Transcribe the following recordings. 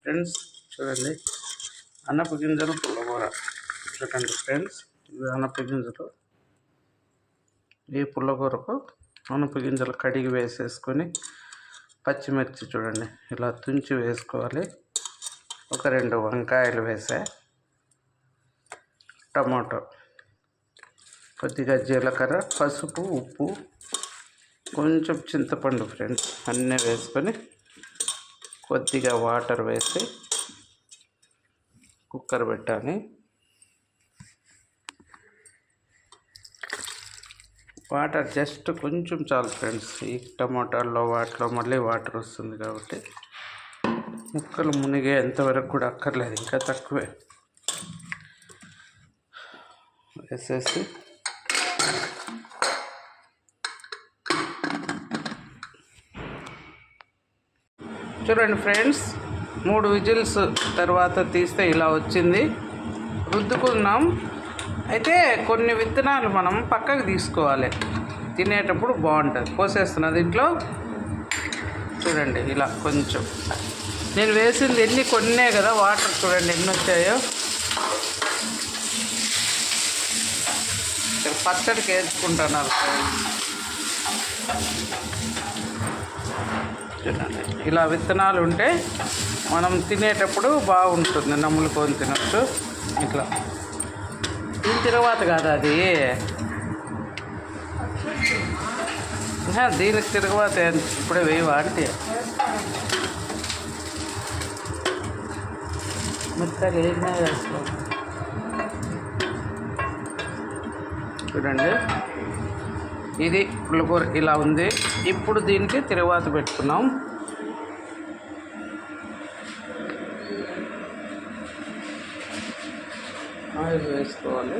Friends చూడండి, అనప గింజలు పుల్లకూర. చూడండి ఫ్రెండ్స్, ఇవి అనప గింజలు. ఈ పుల్లకూరకు అనప గింజలు కడిగి వేసేసుకొని పచ్చిమిర్చి చూడండి ఇలా తుంచి వేసుకోవాలి. ఒక 2 వంకాయలు వేసా, టమాటో, కొద్దిగా జీలకర్ర, పసుపు, ఉప్పు, కొంచెం చింతపండు ఫ్రెండ్స్ అన్నీ వేసుకొని కొద్దిగా వాటర్ వేసి కుక్కర్ పెట్టాలి. వాటర్ జస్ట్ కొంచెం చాలు ఫ్రెండ్స్. ఈ టమాటాల్లో వాటిలో మళ్ళీ వాటర్ వస్తుంది కాబట్టి ముక్కలు మునిగే ఎంతవరకు కూడా అక్కర్లేదు, ఇంకా తక్కువే వేసేసి చూడండి ఫ్రెండ్స్, 3 విజిల్స్ తర్వాత తీస్తే ఇలా వచ్చింది. రుద్దుకున్నాం. అయితే కొన్ని విత్తనాలు మనం పక్కకు తీసుకోవాలి, తినేటప్పుడు బాగుంటుంది. పోసేస్తున్నా దీంట్లో. చూడండి ఇలా కొంచెం నేను వేసింది కొన్నే కదా, వాటర్ చూడండి ఎన్ని వచ్చాయో. పచ్చడికి వేసుకుంటున్నారు. చూడండి ఇలా విత్తనాలు ఉంటే మనం తినేటప్పుడు బాగుంటుంది, నమ్ములుకొని తినచ్చు. ఇట్లా దీని తర్వాత కాదు అది, దీనికి తిరగవాత ఇప్పుడే వేయవా అంటే మిగతాలు ఏమైనా వేస్తాం. చూడండి ఇది పుల్లకూర ఇలా ఉంది. ఇప్పుడు దీనికి తిరగవాత పెట్టుకున్నాం. ఆయిల్ వేసుకోవాలి.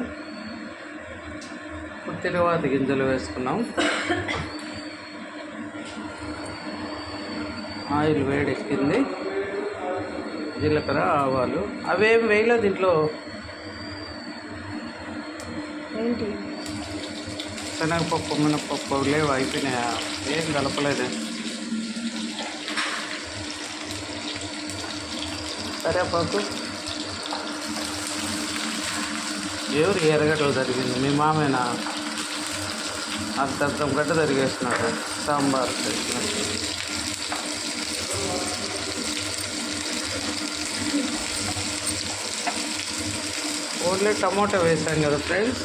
ఇప్పుడు తిరగవాత గింజలు వేసుకున్నాం. ఆయిల్ వేడెక్కింది. జీలకర్ర, ఆవాలు అవేం వేయలేదు దీంట్లో. ఏంటి శనగపప్పు, మినపప్పు లేవు, అయిపోయినాయా? ఏం కలపలేదు. కరివేపాకు, ఎవరు ఎర్రగడ్డలు జరిగింది? మీ మామేనా? అర్థం గడ్డ తరిగేస్తున్నాడు సాంబార్ చేసినట్టు. ఓన్లీ టమాటో వేసాం కదా ఫ్రెండ్స్.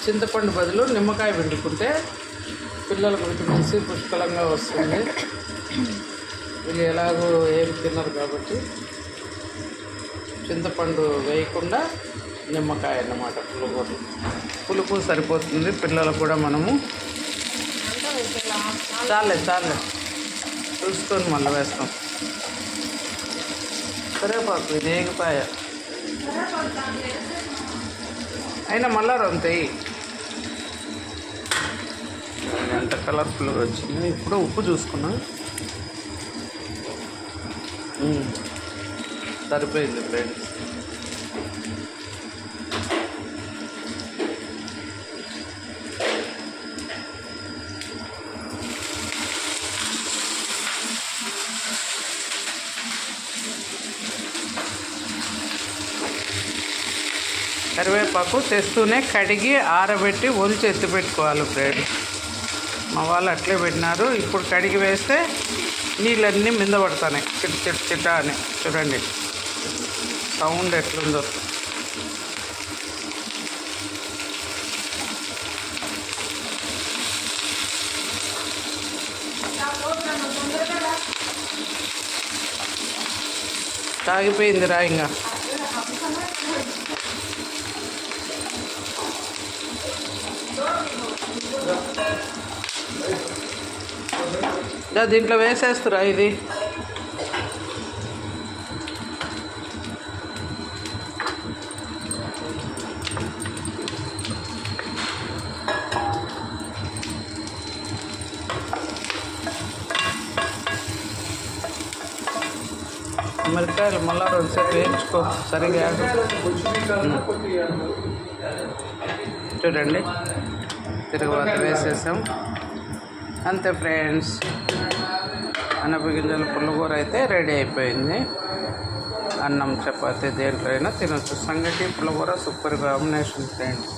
చింతపండు బదులు నిమ్మకాయ పిండుకుంటే పిల్లలకు విటమిన్ సి పుష్కలంగా వస్తుంది. వీళ్ళు ఎలాగో ఏం తిన్నారు కాబట్టి చింతపండు వేయకుండా నిమ్మకాయ అన్నమాట. పులుపు సరిపోతుంది పిల్లలకు కూడా. మనము చాలే చూసుకొని మళ్ళీ వేస్తాం. కరివేపాకు ఇది ఏగిపాయ అయినా మళ్ళా రొంతాయి. ఎంత కలర్ఫుల్గా వచ్చింది. ఇప్పుడు ఉప్పు చూసుకున్నా, సరిపోయింది ఫ్రెండ్స్. కరివేపాకు తెస్తూనే కడిగి ఆరబెట్టి ఒలిచి ఎత్తి పెట్టుకోవాలి ఫ్రెండ్స్. మా వాళ్ళు అట్లే పెట్టినారు. ఇప్పుడు కడిగి వేస్తే నీళ్ళన్నీ మింద పడతాయి, చిట్ట అని. చూడండి సౌండ్ ఎట్లుందో. తాగిపోయింది రా. ఇంకా దీంట్లో వేసేస్తురా ఇది. మిరపకాయలు మళ్ళా 2 సేపు వేయించుకో సరిగా. చూడండి తిరగవాత వేసేసాం. అంతే ఫ్రెండ్స్. అనప గింజల పుల్లగూర అయితే రెడీ అయిపోయింది. అన్నం చపాతీ దేంట్లో అయినా తినొచ్చు. సంగటి పుల్లగూర సూపర్ కాంబినేషన్ ఫ్రెండ్స్.